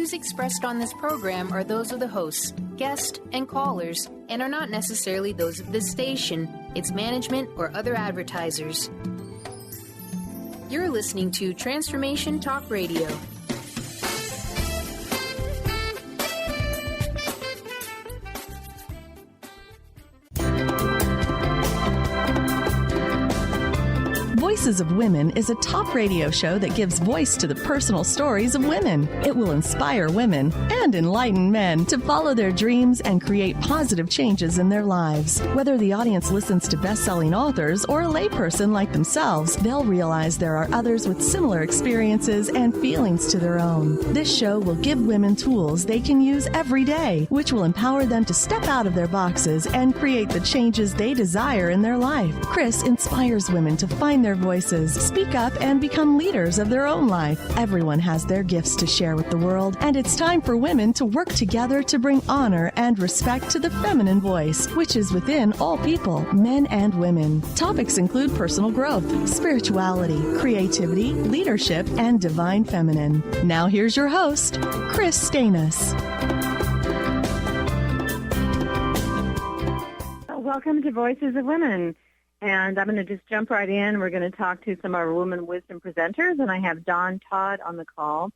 views expressed on this program are those of the hosts, guests, and callers, and are not necessarily those of this station, its management, or other advertisers. You're listening to Transformation Talk Radio. Voices of Women is a talk radio show that gives voice to the personal stories of women. It will inspire women and enlighten men to follow their dreams and create positive changes in their lives. Whether the audience listens to best-selling authors or a layperson like themselves, they'll realize there are others with similar experiences and feelings to their own. This show will give women tools they can use every day, which will empower them to step out of their boxes and create the changes they desire in their life. Kris inspires women to find their voices, speak up, and become leaders of their own life. Everyone has their gifts to share with the world, and it's time for women to work together to bring honor and respect to the feminine voice, which is within all people, men and women. Topics include personal growth, spirituality, creativity, leadership, and divine feminine. Now here's your host, Kris Steinnes. Welcome to Voices of Women. And I'm going to just jump right in. We're going to talk to some of our women wisdom presenters, and I have Todd on the call.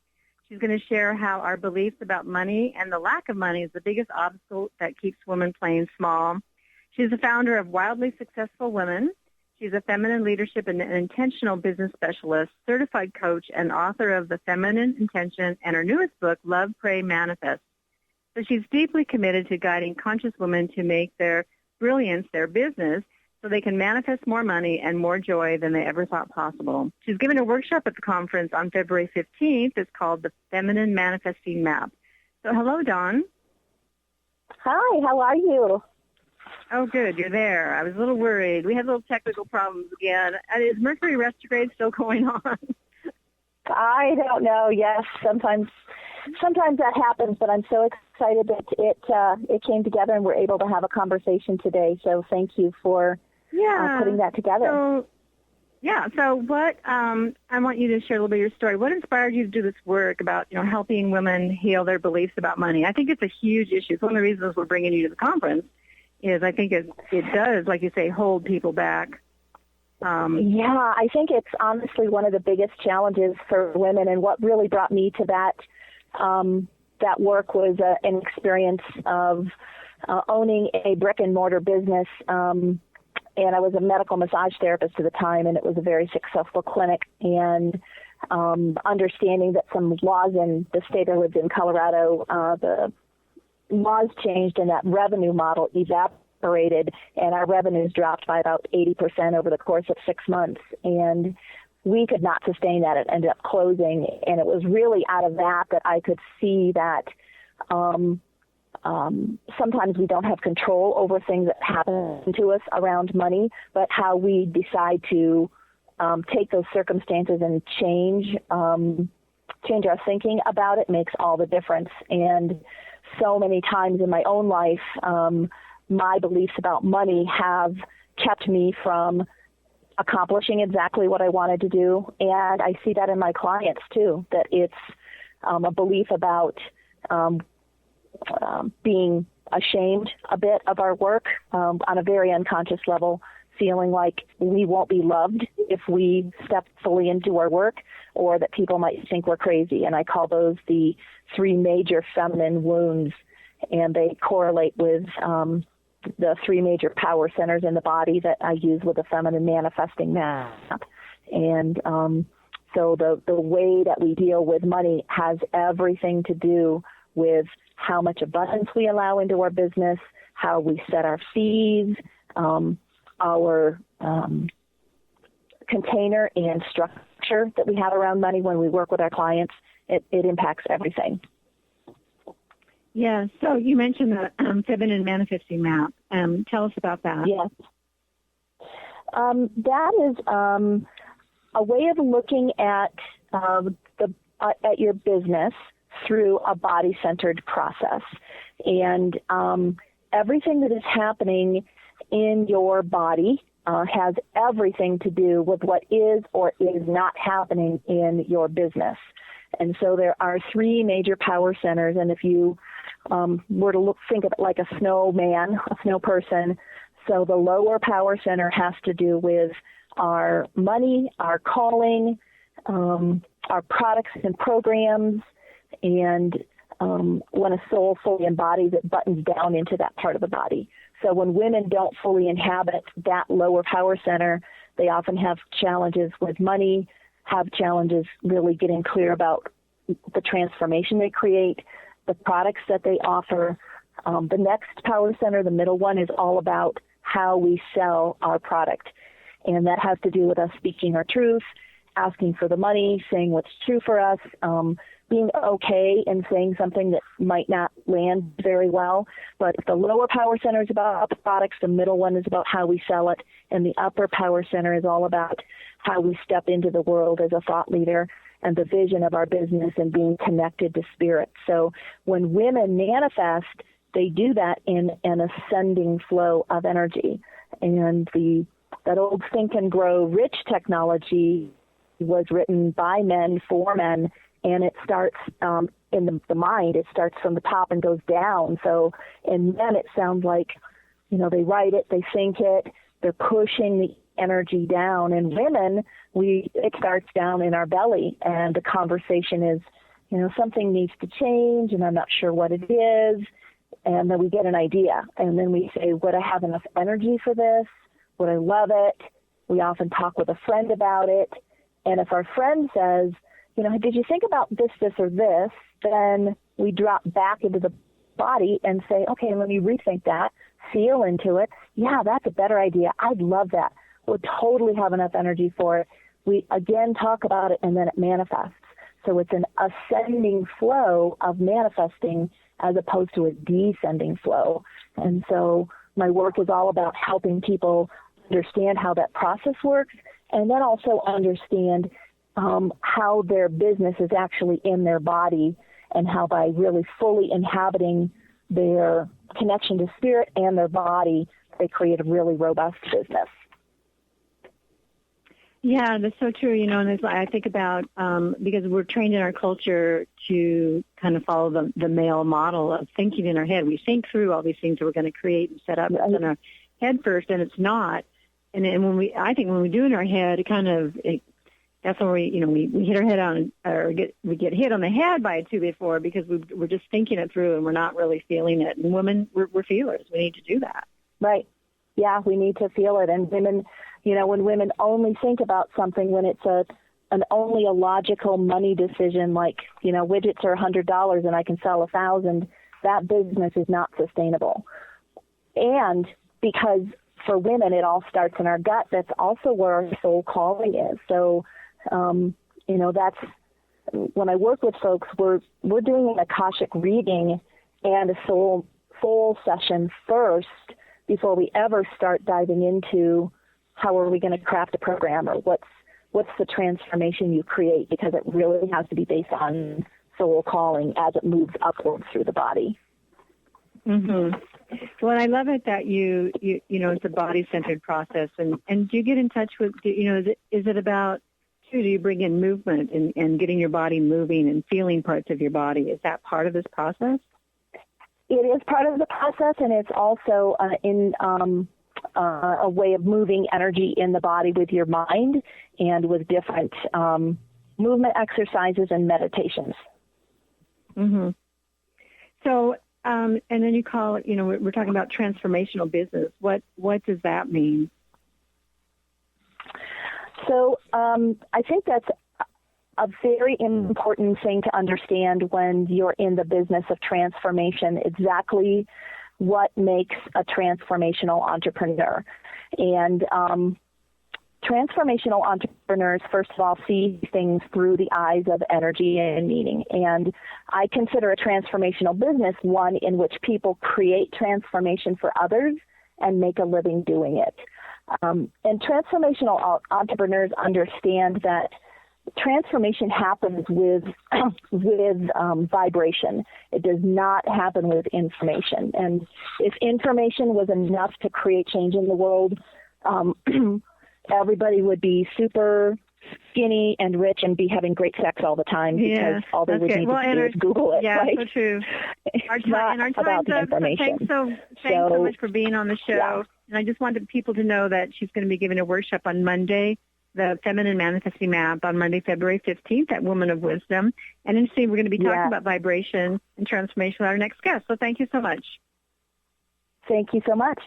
She's going to share how our beliefs about money and the lack of money is the biggest obstacle that keeps women playing small. She's the founder of Wildly Successful Women. She's a feminine leadership and intentional business specialist, certified coach, and author of The Feminine Intention and her newest book, Love, Pray, Manifest. So she's deeply committed to guiding conscious women to make their brilliance their business, so they can manifest more money and more joy than they ever thought possible. She's given a workshop at the conference on February 15th. It's called The Feminine Manifesting Map. So hello, Dawn. Hi, how are you? Oh, good. You're there. I was a little worried. We had little technical problems again. Is Mercury retrograde still going on? I don't know. Yes, sometimes that happens, but I'm so excited that it came together and we're able to have a conversation today. So thank you for putting that together. So what I want you to share a little bit of your story. What inspired you to do this work about helping women heal their beliefs about money? I think it's a huge issue. It's one of the reasons we're bringing you to the conference is I think it does, like you say, hold people back. I think it's honestly one of the biggest challenges for women, and what really brought me to that work was an experience of owning a brick-and-mortar business, and I was a medical massage therapist at the time, and it was a very successful clinic, and understanding that some laws in the state I lived in, Colorado, the laws changed and that revenue model evaporated, and our revenues dropped by about 80% over the course of 6 months, and we could not sustain that. It ended up closing, and it was really out of that I could see that sometimes we don't have control over things that happen to us around money, but how we decide to take those circumstances and change our thinking about it makes all the difference. And so many times in my own life, my beliefs about money have kept me from accomplishing exactly what I wanted to do. And I see that in my clients too, that it's a belief about being ashamed a bit of our work on a very unconscious level, feeling like we won't be loved if we step fully into our work, or that people might think we're crazy. And I call those the 3 major feminine wounds, and they correlate with the 3 major power centers in the body that I use with the feminine manifesting map. And so the way that we deal with money has everything to do with how much abundance we allow into our business, how we set our fees, our container and structure that we have around money when we work with our clients. It impacts everything. Yeah, so you mentioned the feminine manifesting map. Tell us about that. Yes. That is a way of looking at your business through a body-centered process. And everything that is happening in your body has everything to do with what is or is not happening in your business. And so there are three major power centers. And if you were to think of it like a snowman, a snow person, so the lower power center has to do with our money, our calling, our products and programs, and when a soul fully embodies, it buttons down into that part of the body. So when women don't fully inhabit that lower power center, they often have challenges with money, have challenges really getting clear about the transformation they create, the products that they offer. The next power center, the middle one, is all about how we sell our product. And that has to do with us speaking our truth, asking for the money, saying what's true for us, being okay and saying something that might not land very well. But the lower power center is about the products, the middle one is about how we sell it, and the upper power center is all about how we step into the world as a thought leader and the vision of our business and being connected to spirit. So when women manifest, they do that in an ascending flow of energy. And that old Think and Grow Rich technology was written by men for men, and it starts in the mind. It starts from the top and goes down. So in men, it sounds like, they write it, they think it, they're pushing the energy down. In women, it starts down in our belly, and the conversation is, something needs to change, and I'm not sure what it is. And then we get an idea, and then we say, would I have enough energy for this? Would I love it? We often talk with a friend about it. And if our friend says, did you think about this, or this? Then we drop back into the body and say, okay, let me rethink that, feel into it. Yeah, that's a better idea. I'd love that. We'll totally have enough energy for it. We again talk about it, and then it manifests. So it's an ascending flow of manifesting as opposed to a descending flow. And so my work is all about helping people understand how that process works, and then also understand how their business is actually in their body, and how by really fully inhabiting their connection to spirit and their body, they create a really robust business. Yeah, that's so true. And I think about, because we're trained in our culture to kind of follow the male model of thinking in our head. We think through all these things that we're going to create and set up in our head first, and it's not. And I think when we do in our head, that's when we hit our head on, or we get hit on the head by it too before, because we're just thinking it through and we're not really feeling it. And women, we're feelers. We need to do that. Right. Yeah, we need to feel it. And women, when women only think about something when it's only a logical money decision, like, widgets are $100 and I can sell 1,000, that business is not sustainable. And because for women, it all starts in our gut, that's also where our soul calling is. So, that's when I work with folks, we're doing an Akashic reading and a soul session first before we ever start diving into how are we going to craft a program, or what's the transformation you create, because it really has to be based on soul calling as it moves upwards through the body. Mm-hmm. Well, I love it that you it's a body-centered process, and do you get in touch with, is it about, do you bring in movement and getting your body moving and feeling parts of your body? Is that part of this process? It is part of the process, and it's also a way of moving energy in the body with your mind and with different movement exercises and meditations. Mm-hmm. So, and then you call it, we're talking about transformational business. What does that mean? So I think that's a very important thing to understand when you're in the business of transformation, exactly what makes a transformational entrepreneur. And transformational entrepreneurs, first of all, see things through the eyes of energy and meaning. And I consider a transformational business one in which people create transformation for others and make a living doing it. And transformational entrepreneurs understand that transformation happens with vibration. It does not happen with information. And if information was enough to create change in the world, everybody would be super skinny and rich and be having great sex all the time because all they would need to do is Google it. Yeah, right? so true. It's not about the information. Thanks so much for being on the show. Yeah. And I just wanted people to know that she's going to be giving a workshop on Monday, the Feminine Manifesting Map, on Monday, February 15th at Woman of Wisdom. And interesting, we're going to be talking about vibration and transformation with our next guest. So thank you so much. Thank you so much.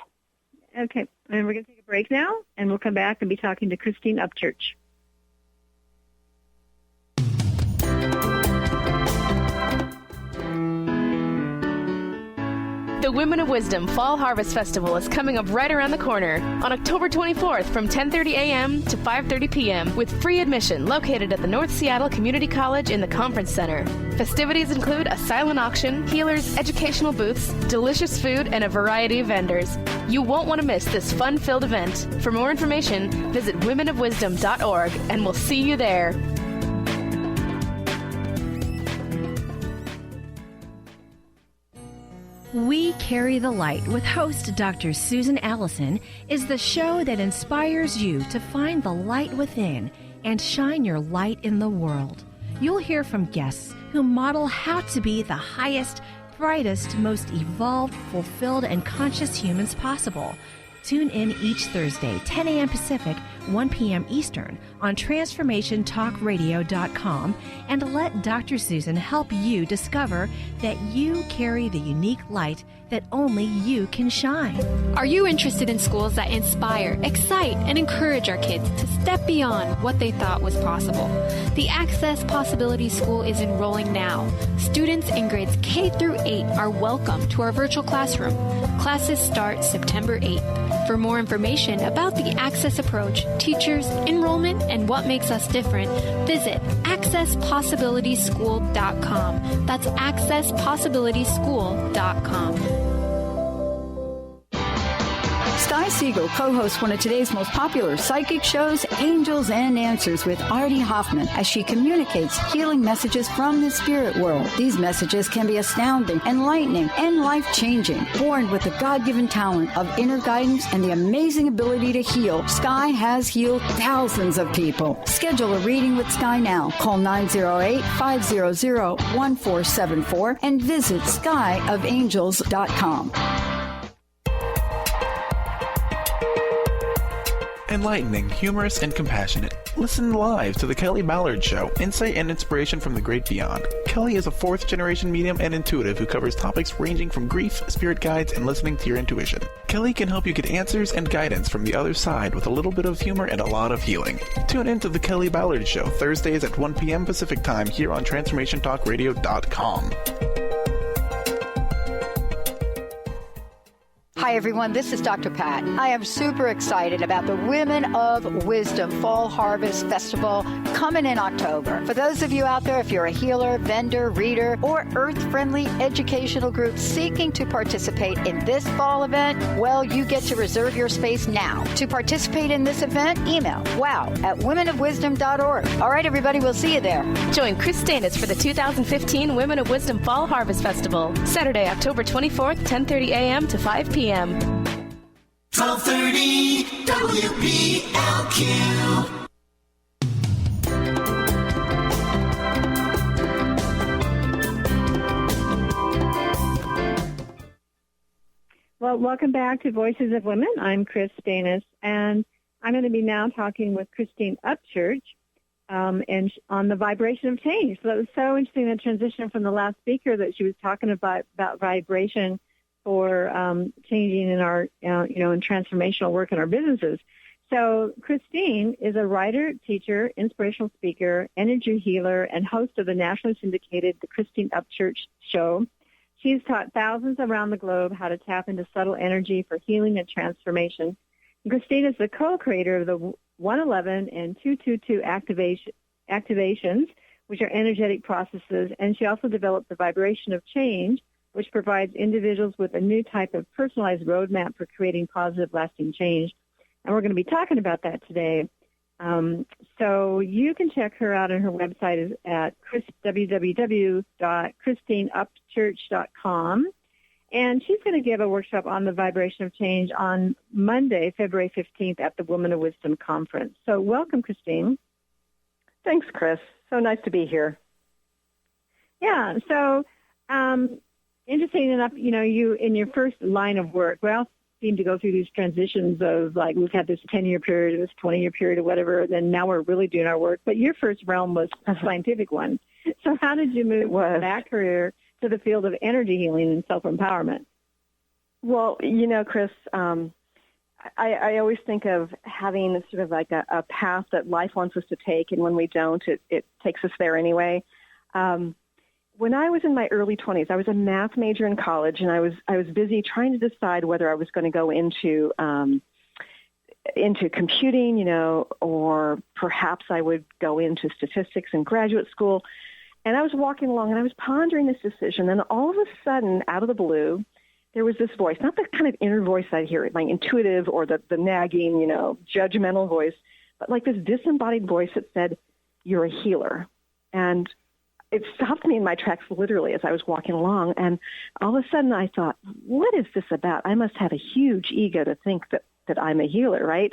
Okay, and we're going to take a break now, and we'll come back and be talking to Christine Upchurch. The Women of Wisdom Fall Harvest Festival is coming up right around the corner on October 24th from 10:30 a.m. to 5:30 p.m. with free admission located at the North Seattle Community College in the Conference Center. Festivities include a silent auction, healers, educational booths, delicious food, and a variety of vendors. You won't want to miss this fun-filled event. For more information, visit womenofwisdom.org, and we'll see you there. We Carry the Light with host Dr. Susan Allison is the show that inspires you to find the light within and shine your light in the world. You'll hear from guests who model how to be the highest, brightest, most evolved, fulfilled, and conscious humans possible. Tune in each Thursday, 10 a.m. Pacific, 1 p.m. Eastern on TransformationTalkRadio.com and let Dr. Susan help you discover that you carry the unique light that only you can shine. Are you interested in schools that inspire, excite, and encourage our kids to step beyond what they thought was possible? The Access Possibility School is enrolling now. Students in grades K through 8 are welcome to our virtual classroom. Classes start September 8th. For more information about the Access approach, teachers, enrollment, and what makes us different, visit accesspossibilityschool.com. That's accesspossibilityschool.com. Sky Siegel co-hosts one of today's most popular psychic shows, Angels and Answers, with Artie Hoffman, as she communicates healing messages from the spirit world. These messages can be astounding, enlightening, and life-changing. Born with the God-given talent of inner guidance and the amazing ability to heal, Sky has healed thousands of people. Schedule a reading with Sky now. Call 908-500-1474 and visit skyofangels.com. Enlightening, humorous, and compassionate. Listen live to The Kelly Ballard Show, insight and inspiration from the great beyond. Kelly is a fourth-generation medium and intuitive who covers topics ranging from grief, spirit guides, and listening to your intuition. Kelly can help you get answers and guidance from the other side with a little bit of humor and a lot of healing. Tune in to The Kelly Ballard Show, Thursdays at 1 p.m. Pacific Time here on TransformationTalkRadio.com. Hi, everyone. This is Dr. Pat. I am super excited about the Women of Wisdom Fall Harvest Festival coming in October. For those of you out there, if you're a healer, vendor, reader, or earth-friendly educational group seeking to participate in this fall event, well, you get to reserve your space now. To participate in this event, email wow@womenofwisdom.org. All right, everybody, we'll see you there. Join Kris Steinnes for the 2015 Women of Wisdom Fall Harvest Festival, Saturday, October 24th, 10:30 a.m. to 5 p.m. 1230 WPLQ. Well, welcome back to Voices of Women. I'm Kris Steinnes, and I'm going to be now talking with Christine Upchurch and on the vibration of change. So it was so interesting, the transition from the last speaker that she was talking about vibration for changing in our, in transformational work in our businesses. So Christine is a writer, teacher, inspirational speaker, energy healer, and host of the nationally syndicated The Christine Upchurch Show. She's taught thousands around the globe how to tap into subtle energy for healing and transformation. And Christine is the co-creator of the 111 and 222 activations, which are energetic processes, and she also developed the vibration of change, which provides individuals with a new type of personalized roadmap for creating positive, lasting change. And we're going to be talking about that today. So you can check her out on her website at www.christineupchurch.com. And she's going to give a workshop on the vibration of change on Monday, February 15th at the Women of Wisdom Conference. So welcome, Christine. Thanks, Kris. So nice to be here. Yeah, so interesting enough, you in your first line of work, we all seem to go through these transitions of like we've had this 10-year period, this 20-year period or whatever, then now we're really doing our work. But your first realm was a scientific one. So how did you move from that career to the field of energy healing and self-empowerment? Well, Kris, I always think of having sort of like a path that life wants us to take, and when we don't, it takes us there anyway. When I was in my early 20s, I was a math major in college, and I was busy trying to decide whether I was going to go into computing, or perhaps I would go into statistics in graduate school. And I was walking along, and I was pondering this decision, and all of a sudden, out of the blue, there was this voice, not the kind of inner voice I hear, my intuitive or the nagging, judgmental voice, but like this disembodied voice that said, "You're a healer." And it stopped me in my tracks literally as I was walking along. And all of a sudden I thought, what is this about? I must have a huge ego to think that I'm a healer, right?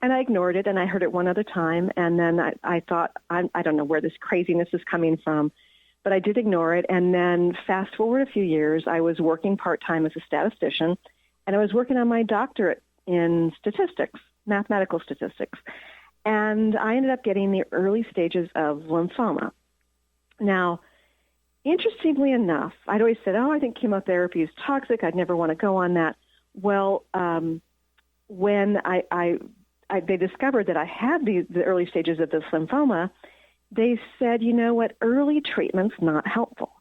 And I ignored it, and I heard it one other time. And then I thought, I don't know where this craziness is coming from, but I did ignore it. And then fast forward a few years, I was working part-time as a statistician, and I was working on my doctorate in statistics, mathematical statistics. And I ended up getting the early stages of lymphoma. Now, interestingly enough, I'd always said, I think chemotherapy is toxic. I'd never want to go on that. Well, when they discovered that I had the early stages of this lymphoma, they said, what, early treatment's not helpful.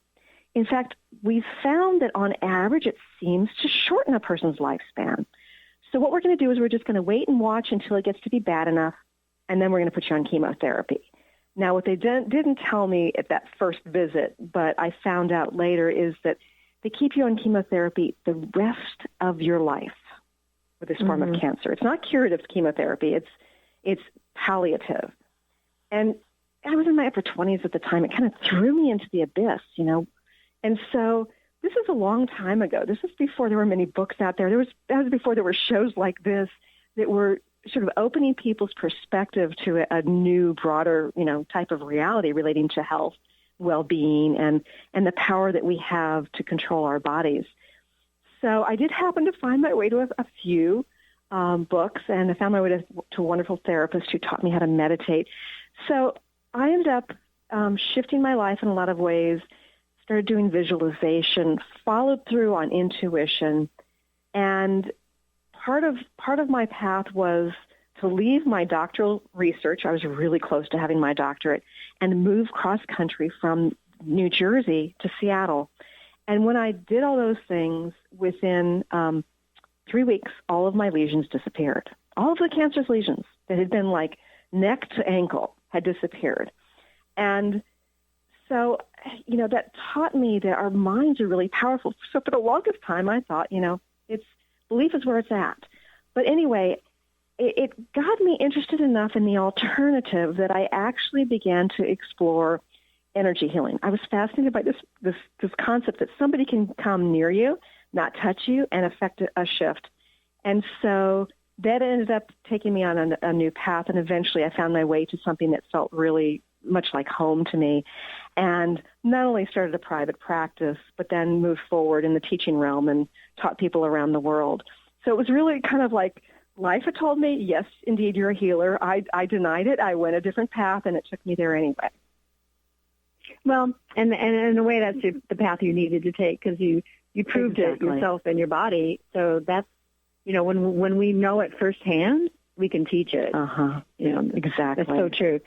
In fact, we found that on average it seems to shorten a person's lifespan. So what we're going to do is we're just going to wait and watch until it gets to be bad enough, and then we're going to put you on chemotherapy. Now, what they didn't tell me at that first visit, but I found out later, is that they keep you on chemotherapy the rest of your life with this form of cancer. It's not curative chemotherapy. It's palliative. And I was in my upper 20s at the time. It kind of threw me into the abyss, And so this is a long time ago. This is before there were many books out there. That was before there were shows like this that were sort of opening people's perspective to a new, broader, type of reality relating to health, well-being, and the power that we have to control our bodies. So I did happen to find my way to a few books, and I found my way to a wonderful therapist who taught me how to meditate. So I ended up shifting my life in a lot of ways, started doing visualization, followed through on intuition, and part of my path was to leave my doctoral research. I was really close to having my doctorate, and move cross-country from New Jersey to Seattle. And when I did all those things, within 3 weeks, all of my lesions disappeared. All of the cancerous lesions that had been like neck to ankle had disappeared. And so, that taught me that our minds are really powerful. So for the longest time, I thought, it's belief is where it's at. But anyway, it got me interested enough in the alternative that I actually began to explore energy healing. I was fascinated by this concept that somebody can come near you, not touch you, and affect a shift. And so that ended up taking me on a new path, and eventually I found my way to something that felt really much like home to me, and not only started a private practice, but then moved forward in the teaching realm and taught people around the world. So it was really kind of like life had told me, yes, indeed, you're a healer. I denied it. I went a different path, and it took me there anyway. Well, and in a way, that's the path you needed to take, because you proved it yourself and your body. So that's, when we know it firsthand, we can teach it. Exactly. That's so true.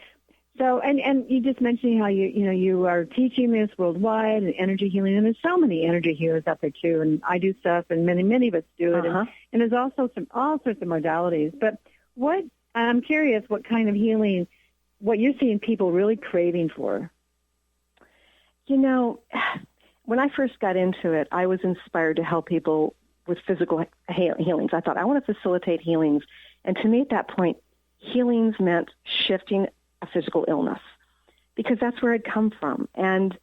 So, and you just mentioned how you are teaching this worldwide, and energy healing, and there's so many energy healers out there too. And I do stuff, and many of us do it. And there's also all sorts of modalities. But I'm curious, what kind of healing, what you're seeing people really craving for? When I first got into it, I was inspired to help people with physical healings. I thought, I want to facilitate healings. And to me at that point, healings meant shifting a physical illness, because that's where I'd come from. And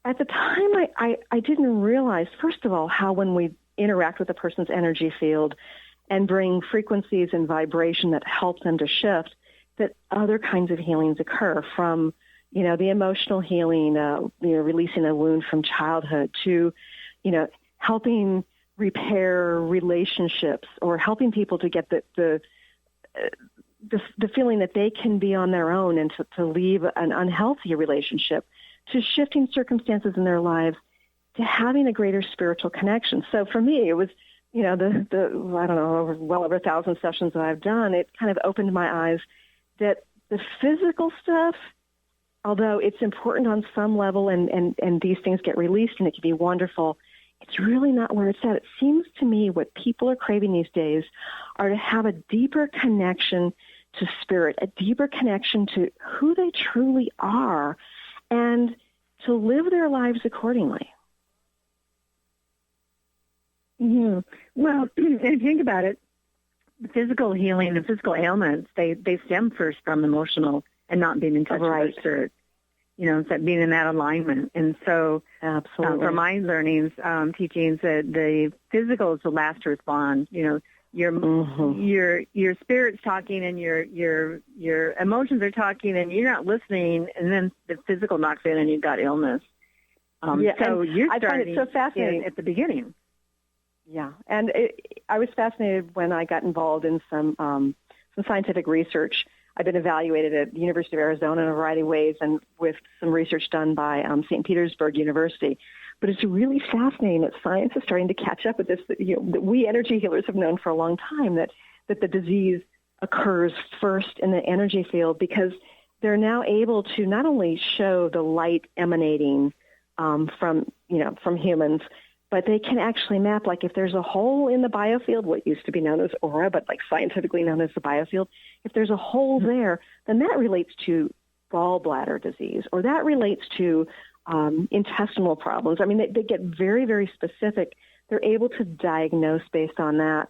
at the time, I didn't realize, first of all, how when we interact with a person's energy field and bring frequencies and vibration that help them to shift, that other kinds of healings occur, from, the emotional healing, releasing a wound from childhood, to, helping repair relationships, or helping people to get the feeling that they can be on their own and to leave an unhealthy relationship, to shifting circumstances in their lives, to having a greater spiritual connection. So for me, it was, I don't know, well over 1,000 sessions that I've done, it kind of opened my eyes that the physical stuff, although it's important on some level and these things get released and it can be wonderful, it's really not where it's at. It seems to me what people are craving these days are to have a deeper connection to spirit, a deeper connection to who they truly are, and to live their lives accordingly. Mm-hmm. Well, if you think about it, the physical healing, the physical ailments, they stem first from emotional and not being in touch with our spirit. It's that being in that alignment. And so absolutely, from my learnings, teachings, that the physical is the last to respond. Your spirit's talking and your emotions are talking and you're not listening, and then the physical knocks in and you've got illness. So you're I find it so fascinating at the beginning. Yeah, and I was fascinated when I got involved in some scientific research. I've been evaluated at the University of Arizona in a variety of ways, and with some research done by St. Petersburg University. But it's really fascinating that science is starting to catch up with this. That we energy healers have known for a long time that the disease occurs first in the energy field, because they're now able to not only show the light emanating from humans, but they can actually map, like if there's a hole in the biofield, what used to be known as aura, but like scientifically known as the biofield, if there's a hole there, then that relates to gallbladder disease, or that relates to intestinal problems. I mean, they get very, very specific. They're able to diagnose based on that.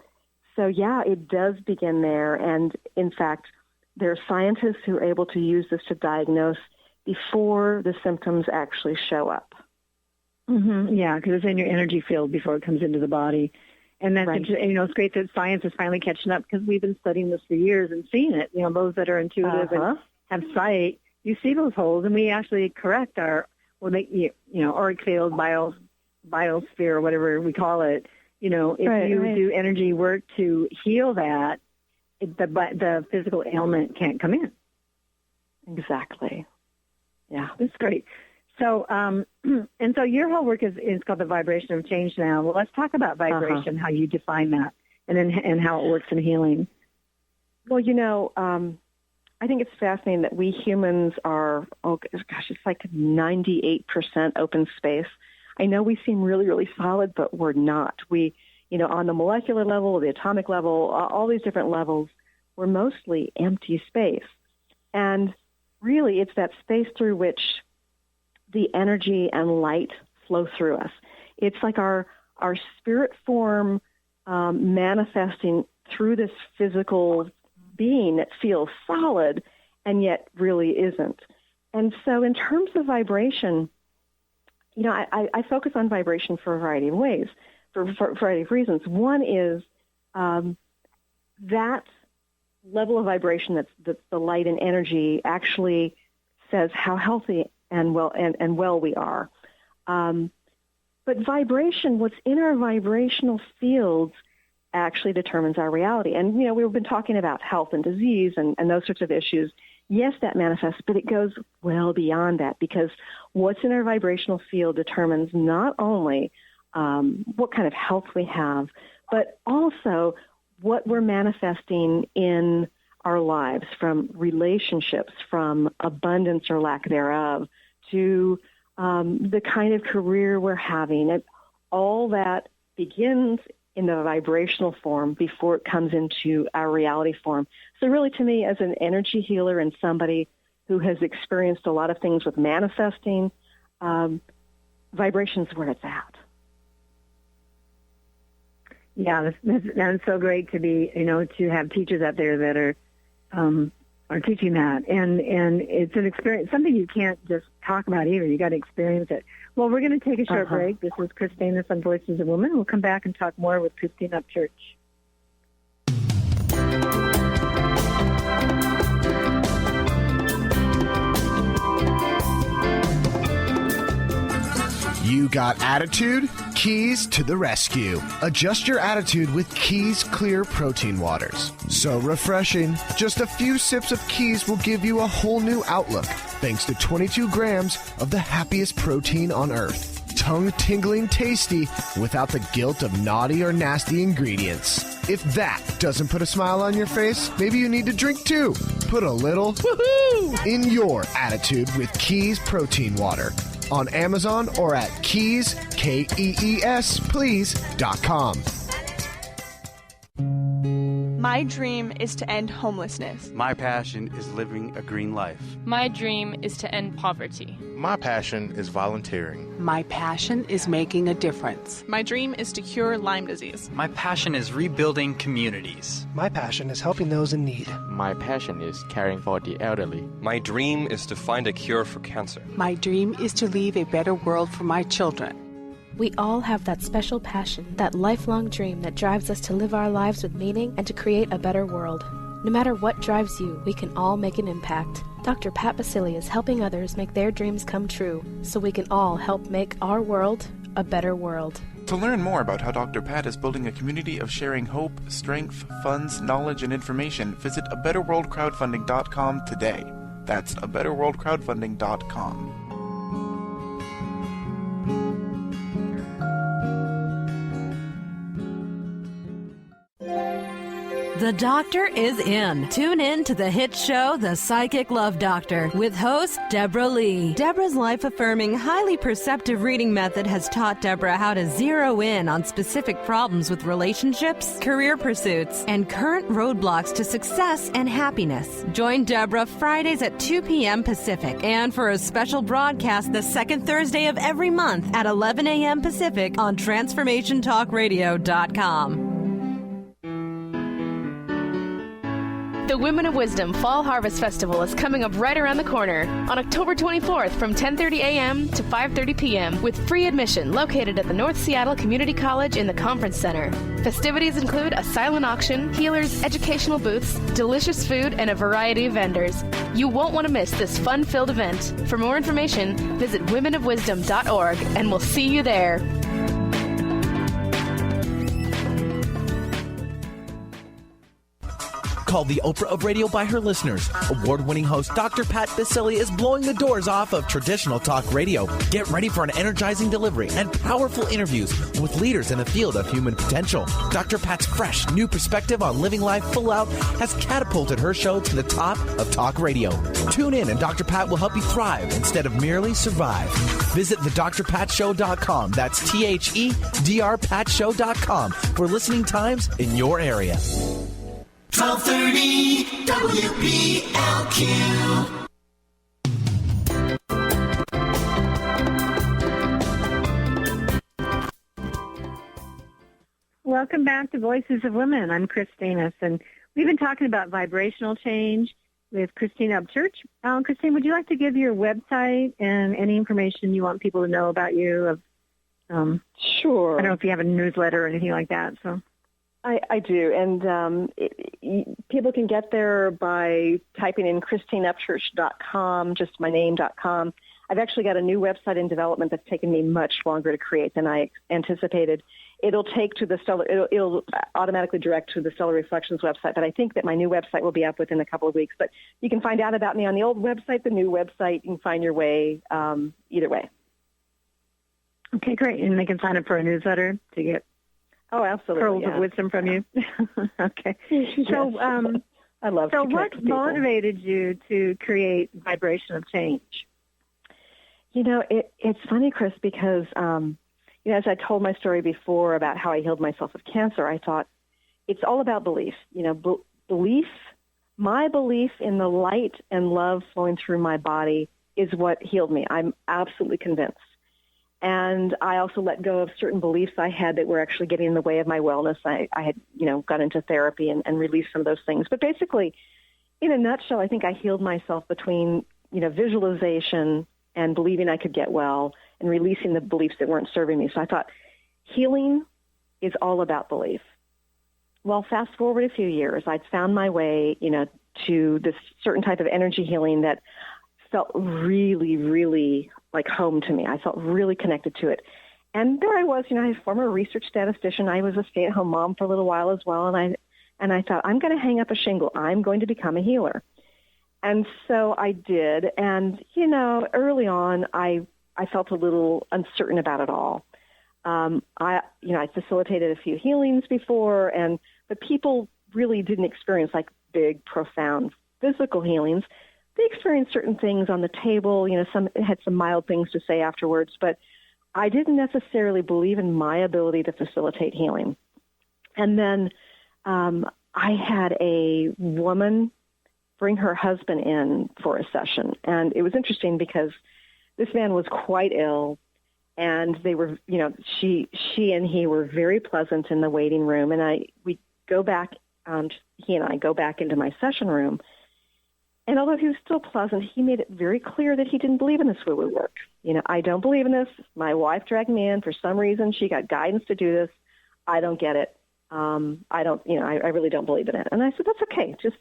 So yeah, it does begin there. And in fact, there are scientists who are able to use this to diagnose before the symptoms actually show up. Mm-hmm. Yeah, because it's in your energy field before it comes into the body. And that's, right. It's great that science is finally catching up, because we've been studying this for years and seeing it. Those that are intuitive and have sight, you see those holes, and we actually correct our, auric field, biosphere, or whatever we call it. If you do energy work to heal that, the physical ailment can't come in. Exactly. Yeah, that's great. So, and so your whole work is called the vibration of change now. Well, let's talk about vibration, how you define that, and how it works in healing. Well, I think it's fascinating that we humans are, it's like 98% open space. I know we seem really, really solid, but we're not. We, on the molecular level, the atomic level, all these different levels, we're mostly empty space. And really, it's that space through which the energy and light flow through us. It's like our spirit form manifesting through this physical being that feels solid and yet really isn't. And so in terms of vibration, I focus on vibration for a variety of ways, for a variety of reasons. One is that level of vibration that's the light and energy actually says how healthy and well we are. But vibration, what's in our vibrational fields, actually determines our reality. And, we've been talking about health and disease and those sorts of issues. Yes, that manifests, but it goes well beyond that, because what's in our vibrational field determines not only what kind of health we have, but also what we're manifesting in our lives, from relationships, from abundance or lack thereof, to the kind of career we're having. And all that begins in the vibrational form before it comes into our reality form. So really, to me, as an energy healer and somebody who has experienced a lot of things with manifesting, vibration is where it's at. Yeah, that's so great to be, to have teachers out there that are teaching that. And it's an experience, something you can't just talk about either. You got to experience it. Well, we're going to take a short break. This is Kris Steinnes on Voices of Women. We'll come back and talk more with Christine Upchurch. You got attitude? Keys to the rescue. Adjust your attitude with Keys Clear Protein Waters. So refreshing. Just a few sips of Keys will give you a whole new outlook, thanks to 22 grams of the happiest protein on earth. Tongue-tingling tasty without the guilt of naughty or nasty ingredients. If that doesn't put a smile on your face, maybe you need to drink too. Put a little woohoo in your attitude with Keys Protein Water. On Amazon or at Keys, Kees, please.com. My dream is to end homelessness. My passion is living a green life. My dream is to end poverty. My passion is volunteering. My passion is making a difference. My dream is to cure Lyme disease. My passion is rebuilding communities. My passion is helping those in need. My passion is caring for the elderly. My dream is to find a cure for cancer. My dream is to leave a better world for my children. We all have that special passion, that lifelong dream that drives us to live our lives with meaning and to create a better world. No matter what drives you, we can all make an impact. Dr. Pat Basili is helping others make their dreams come true, so we can all help make our world a better world. To learn more about how Dr. Pat is building a community of sharing hope, strength, funds, knowledge, and information, visit abetterworldcrowdfunding.com today. That's abetterworldcrowdfunding.com. The doctor is in. Tune in to the hit show, The Psychic Love Doctor, with host Deborah Lee. Deborah's life-affirming, highly perceptive reading method has taught Deborah how to zero in on specific problems with relationships, career pursuits, and current roadblocks to success and happiness. Join Deborah Fridays at 2 p.m. Pacific, and for a special broadcast the second Thursday of every month at 11 a.m. Pacific on TransformationTalkRadio.com. The Women of Wisdom Fall Harvest Festival is coming up right around the corner on October 24th from 10:30 a.m. to 5:30 p.m. with free admission located at the North Seattle Community College in the Conference Center. Festivities include a silent auction, healers, educational booths, delicious food, and a variety of vendors. You won't want to miss this fun-filled event. For more information, visit womenofwisdom.org, and we'll see you there. Called the Oprah of radio by her listeners, award-winning host Dr. Pat Basili is blowing the doors off of traditional talk radio. Get ready for an energizing delivery and powerful interviews with leaders in the field of human potential. Dr. Pat's fresh, new perspective on living life full out has catapulted her show to the top of talk radio. Tune in and Dr. Pat will help you thrive instead of merely survive. Visit thedrpatshow.com. That's THEDRPatshow.com for listening times in your area. 1230 WBLQ. Welcome back to Voices of Women. I'm Kris Steinnes, and we've been talking about vibrational change with Christine Upchurch. Christine, would you like to give your website and any information you want people to know about you? Sure. I don't know if you have a newsletter or anything like that. So. I do, and people can get there by typing in ChristineUpchurch.com, just my name.com. I've actually got a new website in development that's taken me much longer to create than I anticipated. It'll take to the Stellar. It'll automatically direct to the Stellar Reflections website, but I think that my new website will be up within a couple of weeks. But you can find out about me on the old website, the new website. You can find your way either way. Okay, great. And they can sign up for a newsletter to get absolutely pearls of wisdom from you. Okay. So, I love. So, what motivated you to create Vibration of Change? You know, it's funny, Kris, because as I told my story before about how I healed myself of cancer, I thought it's all about belief. You know, belief. My belief in the light and love flowing through my body is what healed me. I'm absolutely convinced. And I also let go of certain beliefs I had that were actually getting in the way of my wellness. I had, got into therapy and released some of those things. But basically, in a nutshell, I think I healed myself between, visualization and believing I could get well and releasing the beliefs that weren't serving me. So I thought healing is all about belief. Well, fast forward a few years, I'd found my way, to this certain type of energy healing that felt really, really like home to me. I felt really connected to it. And there I was, I was a former research statistician. I was a stay-at-home mom for a little while as well, and I thought, I'm going to hang up a shingle. I'm going to become a healer. And so I did. And, early on, I felt a little uncertain about it all. I facilitated a few healings before, but people really didn't experience like big, profound physical healings. They experienced certain things on the table. Some had some mild things to say afterwards, but I didn't necessarily believe in my ability to facilitate healing. And then I had a woman bring her husband in for a session. And it was interesting because this man was quite ill, and they were, she and he were very pleasant in the waiting room. And we go back, he and I go back into my session room. And although he was still pleasant, he made it very clear that he didn't believe in this woo-woo work. I don't believe in this. My wife dragged me in for some reason. She got guidance to do this. I don't get it. I really don't believe in it. And I said, that's okay. Just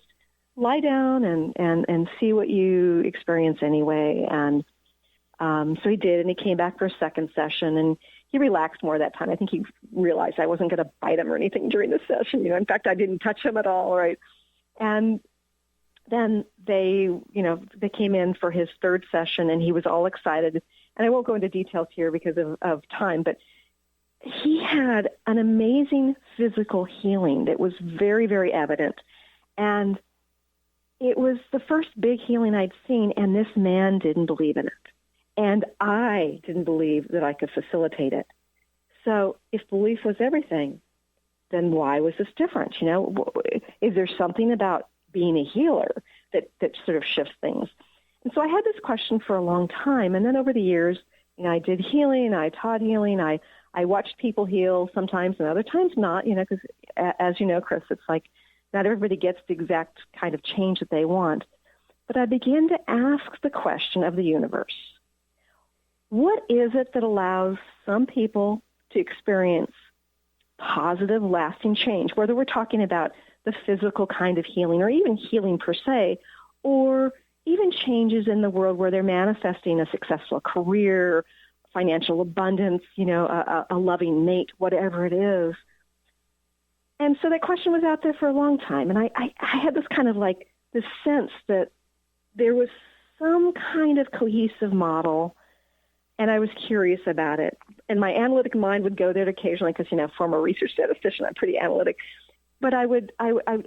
lie down and see what you experience anyway. And so he did, and he came back for a second session, and he relaxed more that time. I think he realized I wasn't going to bite him or anything during the session. In fact, I didn't touch him at all, right? And then they came in for his third session, and he was all excited. And I won't go into details here because of time, but he had an amazing physical healing that was very, very evident. And it was the first big healing I'd seen, and this man didn't believe in it. And I didn't believe that I could facilitate it. So if belief was everything, then why was this different? Is there something about being a healer that sort of shifts things? And so I had this question for a long time. And then over the years, I did healing, I taught healing, I watched people heal sometimes and other times not, because as you know, Kris, it's like not everybody gets the exact kind of change that they want. But I began to ask the question of the universe. What is it that allows some people to experience positive, lasting change, whether we're talking about the physical kind of healing or even healing per se, or even changes in the world where they're manifesting a successful career, financial abundance, a loving mate, whatever it is. And so that question was out there for a long time. And I had this kind of like this sense that there was some kind of cohesive model, and I was curious about it. And my analytic mind would go there occasionally because, former research statistician, I'm pretty analytic. But I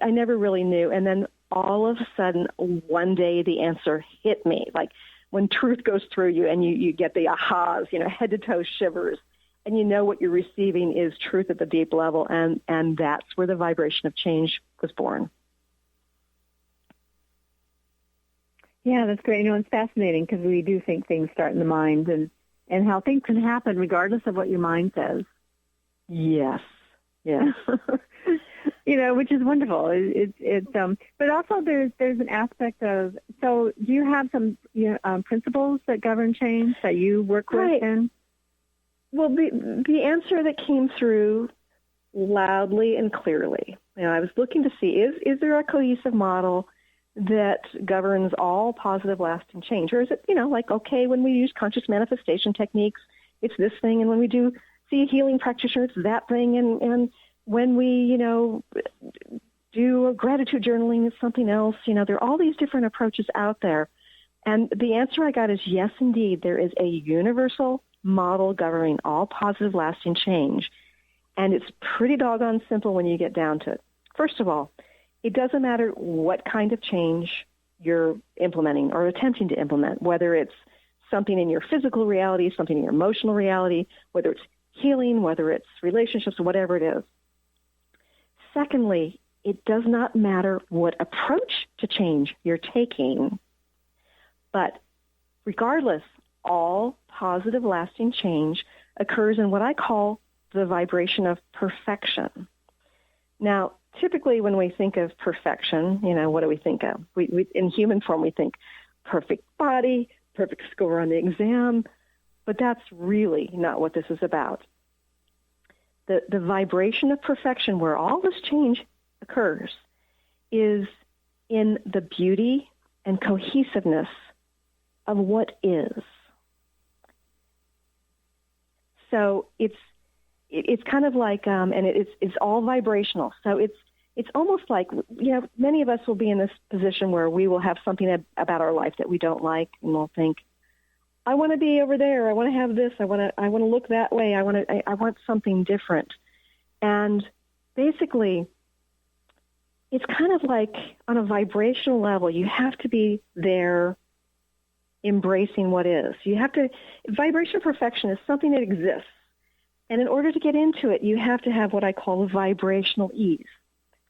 never really knew. And then all of a sudden, one day, the answer hit me. Like when truth goes through you and you get the ahas, head to toe shivers, and what you're receiving is truth at the deep level. And that's where the vibration of change was born. Yeah, that's great. It's fascinating because we do think things start in the mind and how things can happen regardless of what your mind says. Yes. Yeah. Which is wonderful. But also there's an aspect of, so do you have some principles that govern change that you work with? Right. In? Well, the answer that came through loudly and clearly, I was looking to see, is there a cohesive model that governs all positive, lasting change? Or is it, okay, when we use conscious manifestation techniques, it's this thing, and when we see a healing practitioner, it's that thing, and when we, do a gratitude journaling, it's something else. There are all these different approaches out there. And the answer I got is yes, indeed, there is a universal model governing all positive, lasting change. And it's pretty doggone simple when you get down to it. First of all, it doesn't matter what kind of change you're implementing or attempting to implement, whether it's something in your physical reality, something in your emotional reality, whether it's healing, whether it's relationships, whatever it is. Secondly, it does not matter what approach to change you're taking, but regardless, all positive, lasting change occurs in what I call the vibration of perfection. Now, typically when we think of perfection, what do we think of? We in human form, we think perfect body, perfect score on the exam, but that's really not what this is about. The vibration of perfection, where all this change occurs, is in the beauty and cohesiveness of what is. So it's kind of like, and it's all vibrational. So it's almost like, many of us will be in this position where we will have something about our life that we don't like, and we'll think, I want to be over there. I want to have this. I want to look that way. I want something different. And basically, it's kind of like on a vibrational level, you have to be there embracing what is. Vibration perfection is something that exists. And in order to get into it, you have to have what I call vibrational ease.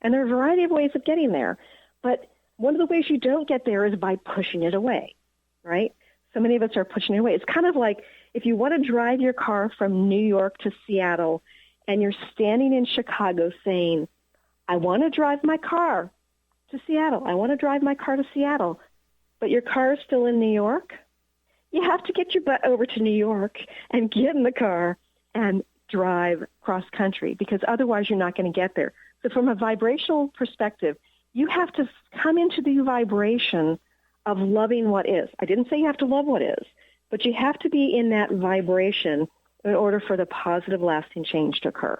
And there are a variety of ways of getting there. But one of the ways you don't get there is by pushing it away, right? So many of us are pushing it away. It's kind of like if you want to drive your car from New York to Seattle and you're standing in Chicago saying, I want to drive my car to Seattle. I want to drive my car to Seattle. But your car is still in New York. You have to get your butt over to New York and get in the car and drive cross country, because otherwise you're not going to get there. So from a vibrational perspective, you have to come into the vibration of loving what is. I didn't say you have to love what is, but you have to be in that vibration in order for the positive, lasting change to occur.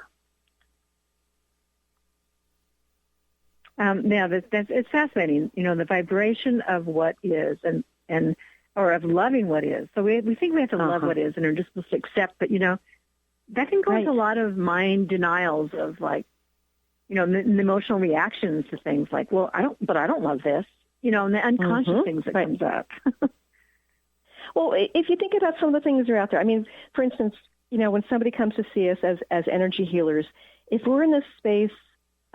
It's fascinating. The vibration of what is, and or of loving what is. So we think we have to love what is, and are just supposed to accept. But that can cause a lot of mind denials of the emotional reactions to things like, well, I don't love this. And the unconscious things that comes up. Well, if you think about some of the things that are out there, I mean, for instance, when somebody comes to see us as energy healers, if we're in this space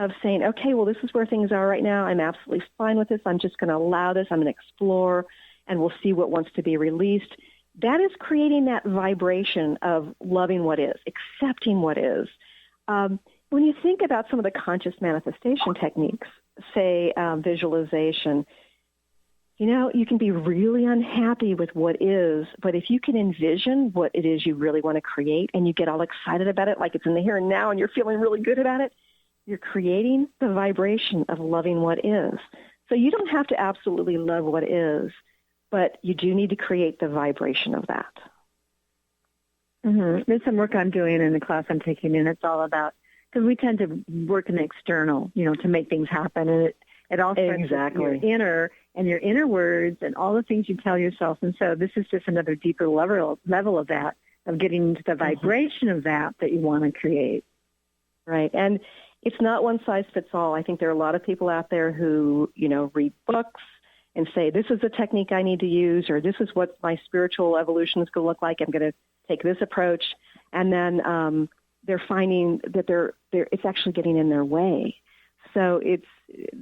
of saying, okay, well, this is where things are right now. I'm absolutely fine with this. I'm just going to allow this. I'm going to explore, and we'll see what wants to be released. That is creating that vibration of loving what is, accepting what is. When you think about some of the conscious manifestation techniques, say visualization, you can be really unhappy with what is, but if you can envision what it is you really want to create and you get all excited about it, like it's in the here and now and you're feeling really good about it, you're creating the vibration of loving what is. So you don't have to absolutely love what is, but you do need to create the vibration of that. There's some work I'm doing in the class I'm taking, and it's all about, because we tend to work in the external, to make things happen, and it all starts with your inner and your inner words and all the things you tell yourself. And so this is just another deeper level of that, of getting into the vibration of that you want to create. Right, and it's not one size fits all. I think there are a lot of people out there who, read books and say, this is the technique I need to use, or this is what my spiritual evolution is going to look like. I'm going to take this approach. And then they're finding that it's actually getting in their way. So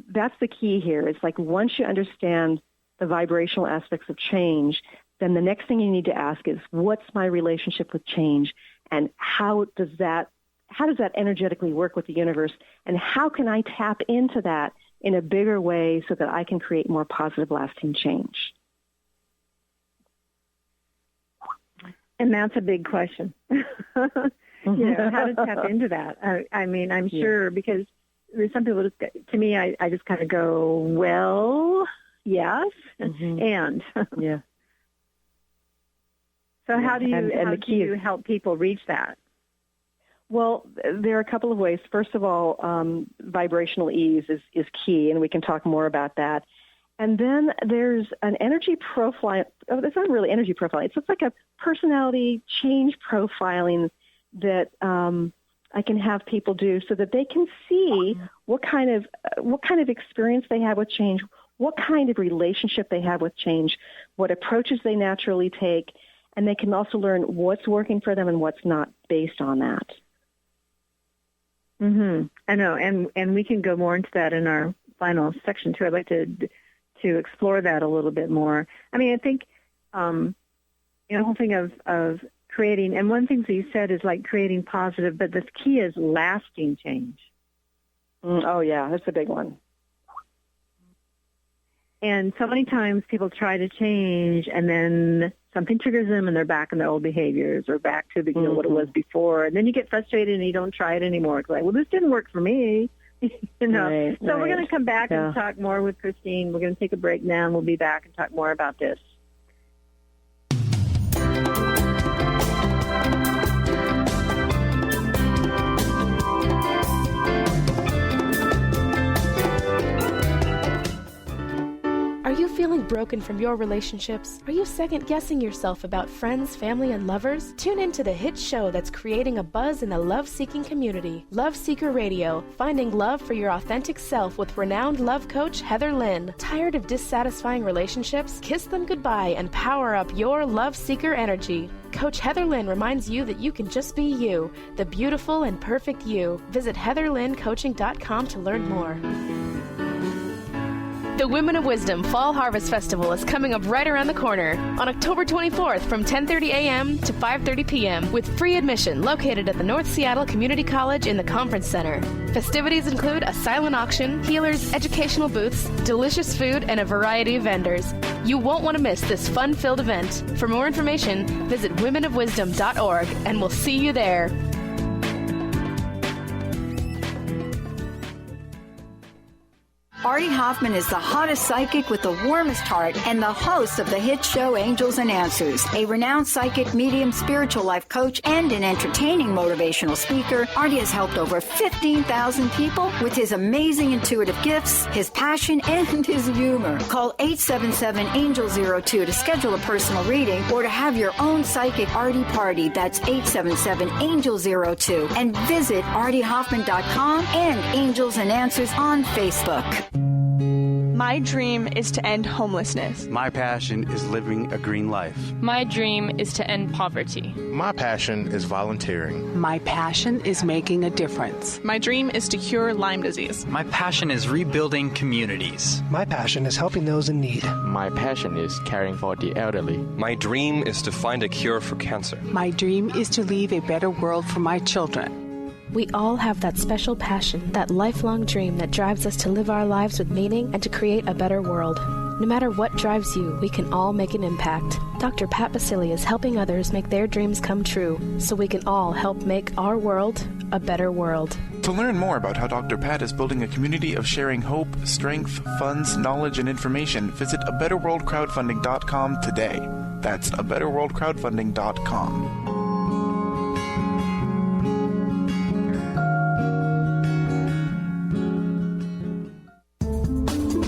that's the key here. It's like once you understand the vibrational aspects of change, then the next thing you need to ask is, what's my relationship with change, and how does that energetically work with the universe, and how can I tap into that in a bigger way so that I can create more positive, lasting change? And that's a big question. How to tap into that? I mean, I'm sure, because there's some people, to me, I just kind of go, well, yes, and. Yeah. So how do you help people reach that? Well, there are a couple of ways. First of all, vibrational ease is key, and we can talk more about that. And then there's an energy profile. Oh, it's not really energy profile. It's like a personality change profiling that I can have people do, so that they can see what kind of experience they have with change, what kind of relationship they have with change, what approaches they naturally take, and they can also learn what's working for them and what's not based on that. I know, and we can go more into that in our final section too. I'd like to explore that a little bit more. I mean, I think the whole thing of creating, and one thing that you said is like creating positive, but the key is lasting change. Oh yeah, that's a big one. And so many times people try to change, and then something triggers them, and they're back in their old behaviors or back to the what it was before. And then you get frustrated, and you don't try it anymore. It's like, well, this didn't work for me. Right, so we're going to come back and talk more with Christine. We're going to take a break now, and we'll be back and talk more about this. broken from your relationships? Are you second-guessing yourself about friends, family, and lovers? Tune in to the hit show that's creating a buzz in the love-seeking community. Love Seeker Radio, finding love for your authentic self with renowned love coach Heather Lynn. Tired of dissatisfying relationships? Kiss them goodbye and power up your love seeker energy. Coach Heather Lynn reminds you that you can just be you, the beautiful and perfect you. Visit heatherlynncoaching.com to learn more. The Women of Wisdom Fall Harvest Festival is coming up right around the corner on October 24th from 10:30 a.m. to 5:30 p.m. with free admission located at the North Seattle Community College in the Conference Center. Festivities include a silent auction, healers, educational booths, delicious food, and a variety of vendors. You won't want to miss this fun-filled event. For more information, visit womenofwisdom.org, and we'll see you there. Artie Hoffman is the hottest psychic with the warmest heart and the host of the hit show Angels and Answers. A renowned psychic, medium, spiritual life coach, and an entertaining motivational speaker, Artie has helped over 15,000 people with his amazing intuitive gifts, his passion, and his humor. Call 877-ANGEL-02 to schedule a personal reading or to have your own psychic Artie party. That's 877-ANGEL-02. And visit artiehoffman.com and Angels and Answers on Facebook. My dream is to end homelessness. My passion is living a green life. My dream is to end poverty. My passion is volunteering. My passion is making a difference. My dream is to cure Lyme disease. My passion is rebuilding communities. My passion is helping those in need. My passion is caring for the elderly. My dream is to find a cure for cancer. My dream is to leave a better world for my children. We all have that special passion, that lifelong dream that drives us to live our lives with meaning and to create a better world. No matter what drives you, we can all make an impact. Dr. Pat Basili is helping others make their dreams come true, so we can all help make our world a better world. To learn more about how Dr. Pat is building a community of sharing hope, strength, funds, knowledge, and information, visit abetterworldcrowdfunding.com today. That's abetterworldcrowdfunding.com.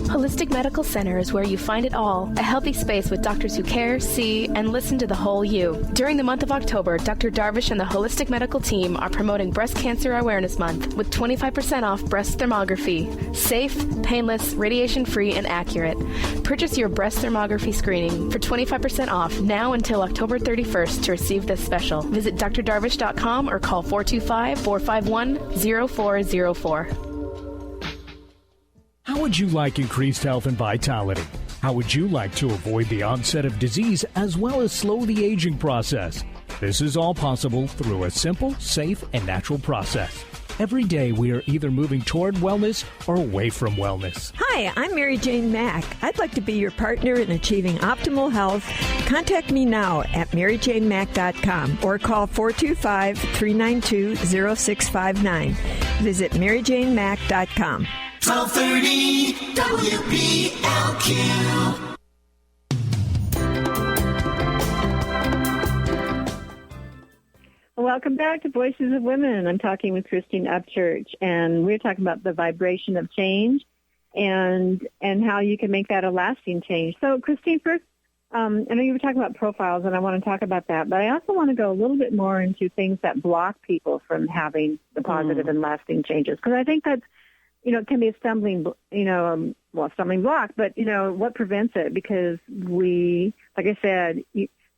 Holistic Medical Center is where you find it all. A healthy space with doctors who care, see, and listen to the whole you. During the month of October, Dr. Darvish and the Holistic Medical team are promoting Breast Cancer Awareness Month with 25% off breast thermography. Safe, painless, radiation-free, and accurate. Purchase your breast thermography screening for 25% off now until October 31st to receive this special. Visit drdarvish.com or call 425-451-0404. How would you like increased health and vitality? How would you like to avoid the onset of disease as well as slow the aging process? This is all possible through a simple, safe, and natural process. Every day we are either moving toward wellness or away from wellness. Hi, I'm Mary Jane Mack. I'd like to be your partner in achieving optimal health. Contact me now at maryjanemack.com or call 425-392-0659. Visit maryjanemack.com. 1230 WBLQ. Welcome back to Voices of Women. I'm talking with Christine Upchurch, and we're talking about the vibration of change and how you can make that a lasting change. So, Christine, first, I know you were talking about profiles, and I want to talk about that, but I also want to go a little bit more into things that block people from having the positive and lasting changes, because I think that's, it can be a stumbling block, but, what prevents it? Because like I said,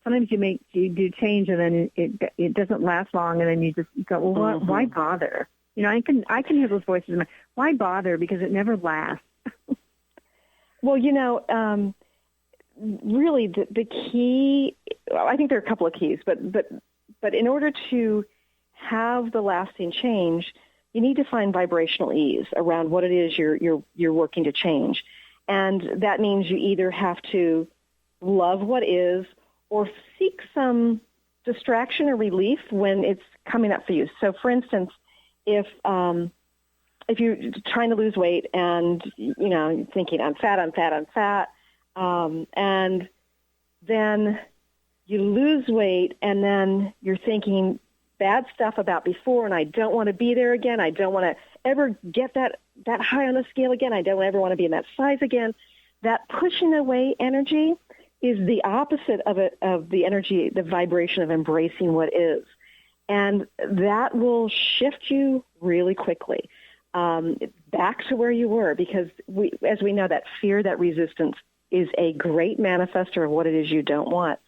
sometimes you do change and then it doesn't last long, and then you just go, well, why bother? I can hear those voices in my, why bother? Because it never lasts. Well, really the key, I think there are a couple of keys, but in order to have the lasting change, you need to find vibrational ease around what it is you're working to change. And that means you either have to love what is or seek some distraction or relief when it's coming up for you. So, for instance, if you're trying to lose weight and, you're thinking, I'm fat, and then you lose weight and then you're thinking bad stuff about before, and I don't want to be there again. I don't want to ever get that high on the scale again. I don't ever want to be in that size again. That pushing away energy is the opposite of the energy, the vibration of embracing what is. And that will shift you really quickly back to where you were, because as we know, that fear, that resistance is a great manifester of what it is you don't want.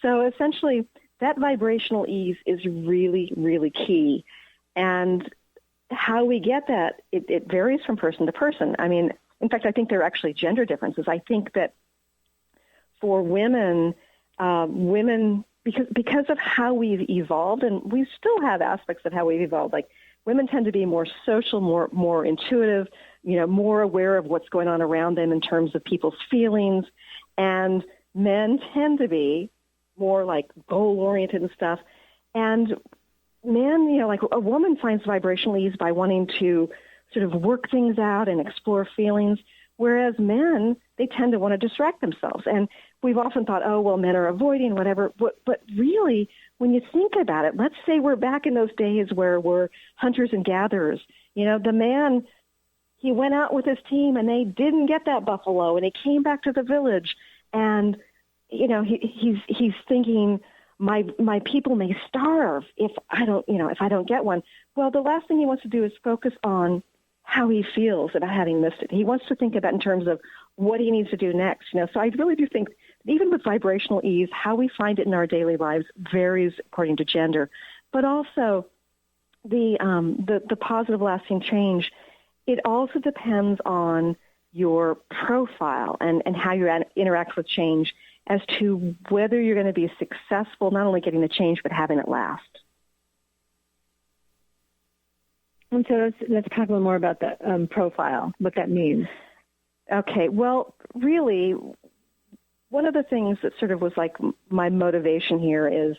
So essentially, that vibrational ease is really, really key. And how we get that, it varies from person to person. I mean, in fact, I think there are actually gender differences. I think that for women, because of how we've evolved, and we still have aspects of how we've evolved, like women tend to be more social, more intuitive, more aware of what's going on around them in terms of people's feelings, and men tend to be more like goal-oriented and stuff. And men, like a woman finds vibrational ease by wanting to sort of work things out and explore feelings, whereas men, they tend to want to distract themselves. And we've often thought, oh, well, men are avoiding whatever. But really, when you think about it, let's say we're back in those days where we're hunters and gatherers. The man, he went out with his team and they didn't get that buffalo, and he came back to the village, and he's thinking, my people may starve if I don't get one. Well, the last thing he wants to do is focus on how he feels about having missed it. He wants to think about in terms of what he needs to do next. So I really do think, even with vibrational ease, how we find it in our daily lives varies according to gender. But also the positive lasting change, it also depends on your profile and how you interact with change as to whether you're going to be successful, not only getting the change, but having it last. And so let's talk a little more about the profile, what that means. Okay, well, really, one of the things that sort of was like my motivation here is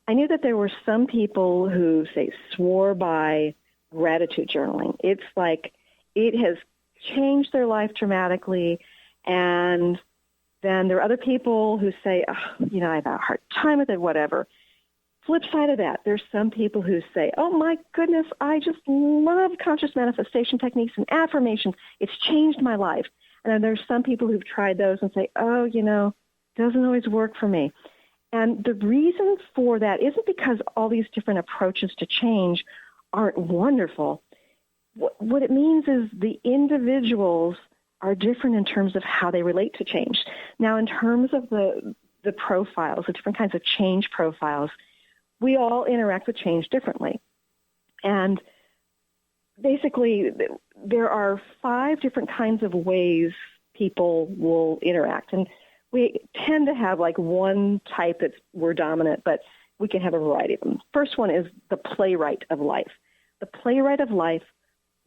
I knew that there were some people who, say, swore by gratitude journaling. It's like it has changed their life dramatically, and then there are other people who say, oh, I have a hard time with it, whatever. Flip side of that, there's some people who say, oh, my goodness, I just love conscious manifestation techniques and affirmations. It's changed my life. And then there's some people who've tried those and say, oh, doesn't always work for me. And the reason for that isn't because all these different approaches to change aren't wonderful. What it means is the individuals are different in terms of how they relate to change. Now, in terms of the profiles, the different kinds of change profiles, we all interact with change differently. And basically, there are 5 different kinds of ways people will interact. And we tend to have like one type that's we're dominant, but we can have a variety of them. First one is the playwright of life. The playwright of life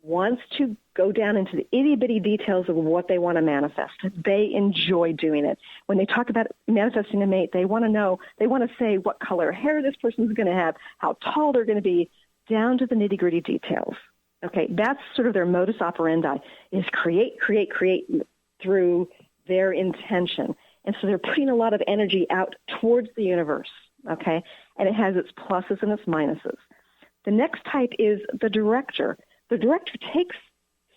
wants to go down into the itty-bitty details of what they want to manifest. They enjoy doing it. When they talk about manifesting a mate, they want to know, they want to say what color hair this person's going to have, how tall they're going to be, down to the nitty-gritty details. Okay, that's sort of their modus operandi, is create through their intention. And so they're putting a lot of energy out towards the universe, okay? And it has its pluses and its minuses. The next type is the director. The director takes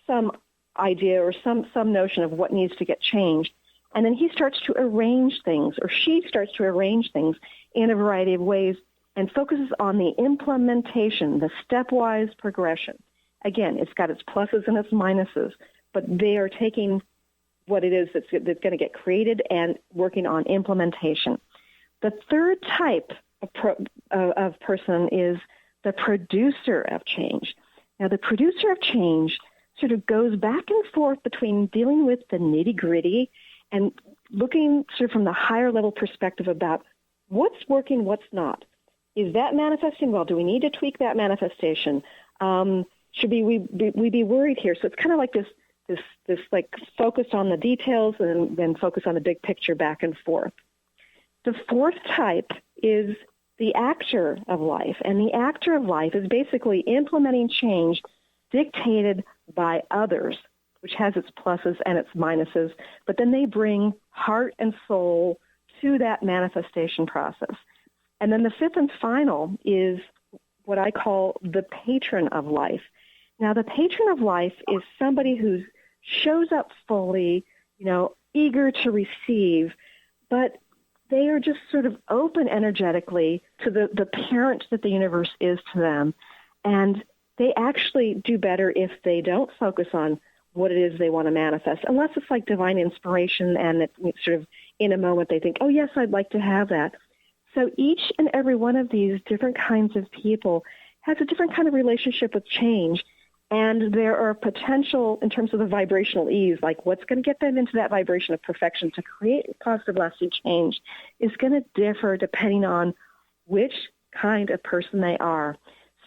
some idea or some notion of what needs to get changed, and then he starts to arrange things, or she starts to arrange things in a variety of ways and focuses on the implementation, the stepwise progression. Again, it's got its pluses and its minuses, but they are taking what it is that's going to get created and working on implementation. The third type of person is the producer of change. Now, the producer of change sort of goes back and forth between dealing with the nitty-gritty and looking sort of from the higher level perspective about what's working, what's not. Is that manifesting well? Do we need to tweak that manifestation? Should we be worried here? So it's kind of like this like focus on the details and then focus on the big picture back and forth. The fourth type is the actor of life. And the actor of life is basically implementing change dictated by others, which has its pluses and its minuses, but then they bring heart and soul to that manifestation process. And then the fifth and final is what I call the patron of life. Now, the patron of life is somebody who shows up fully, eager to receive, but they are just sort of open energetically to the parent that the universe is to them. And they actually do better if they don't focus on what it is they want to manifest, unless it's like divine inspiration and it's sort of in a moment they think, oh, yes, I'd like to have that. So each and every one of these different kinds of people has a different kind of relationship with change. And there are potential in terms of the vibrational ease, like what's going to get them into that vibration of perfection to create positive, lasting change is going to differ depending on which kind of person they are.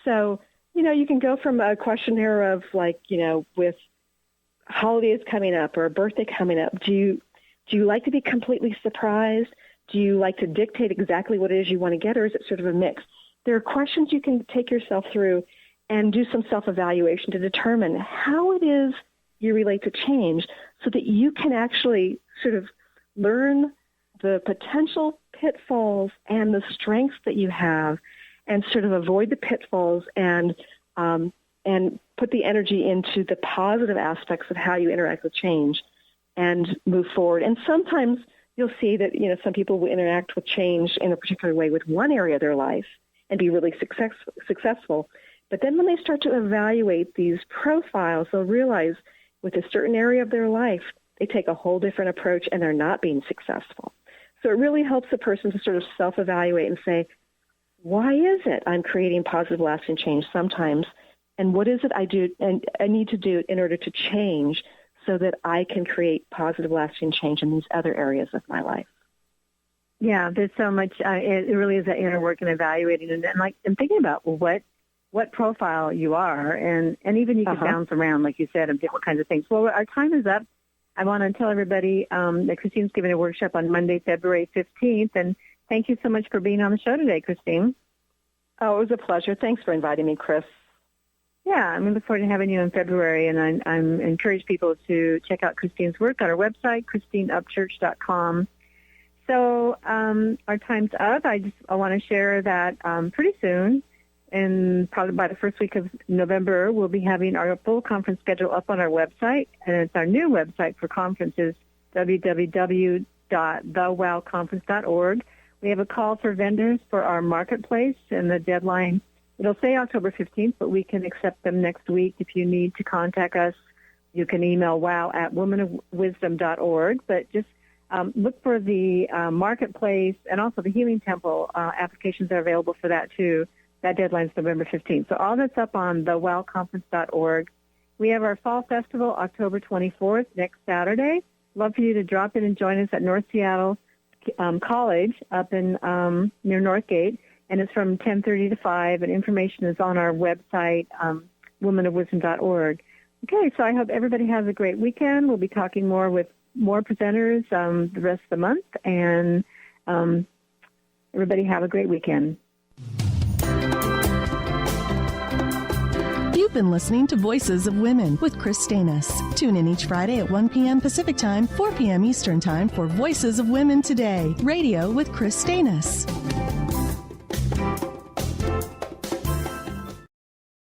So, you can go from a questionnaire of with holidays coming up or a birthday coming up, do you like to be completely surprised? Do you like to dictate exactly what it is you want to get, or is it sort of a mix? There are questions you can take yourself through and do some self-evaluation to determine how it is you relate to change so that you can actually sort of learn the potential pitfalls and the strengths that you have and sort of avoid the pitfalls and put the energy into the positive aspects of how you interact with change and move forward. And sometimes you'll see that, some people will interact with change in a particular way with one area of their life and be really successful. But then when they start to evaluate these profiles, they'll realize with a certain area of their life, they take a whole different approach and they're not being successful. So it really helps a person to sort of self-evaluate and say, why is it I'm creating positive, lasting change sometimes? And what is it I need to do in order to change so that I can create positive, lasting change in these other areas of my life? Yeah, there's so much. It really is that inner work and evaluating and thinking about what profile you are, and even you can bounce around, like you said, of different kinds of things. Well, our time is up. I want to tell everybody that Christine's giving a workshop on Monday, February 15th, and thank you so much for being on the show today, Christine. Oh, it was a pleasure. Thanks for inviting me, Kris. Yeah, I'm looking forward to having you in February, and I'm encourage people to check out Christine's work on our website, christineupchurch.com. So our time's up. I want to share that pretty soon, and probably by the first week of November, we'll be having our full conference schedule up on our website, and it's our new website for conferences, www.thewowconference.org. We have a call for vendors for our marketplace, and the deadline, it'll say October 15th, but we can accept them next week. If you need to contact us, you can email wow@womanofwisdom.org, but just look for the marketplace and also the Healing Temple applications are available for that too. That deadline is November 15th. So all that's up on thewowconference.org. We have our Fall Festival October 24th, next Saturday. Love for you to drop in and join us at North Seattle College up in near Northgate, and it's from 10:30 to 5, and information is on our website, womanofwisdom.org. Okay, so I hope everybody has a great weekend. We'll be talking more with more presenters the rest of the month, and everybody have a great weekend. You've been listening to Voices of Women with Kris Steinnes. Tune in each Friday at 1 p.m. Pacific Time, 4 p.m. Eastern Time for Voices of Women Today, radio with Kris Steinnes.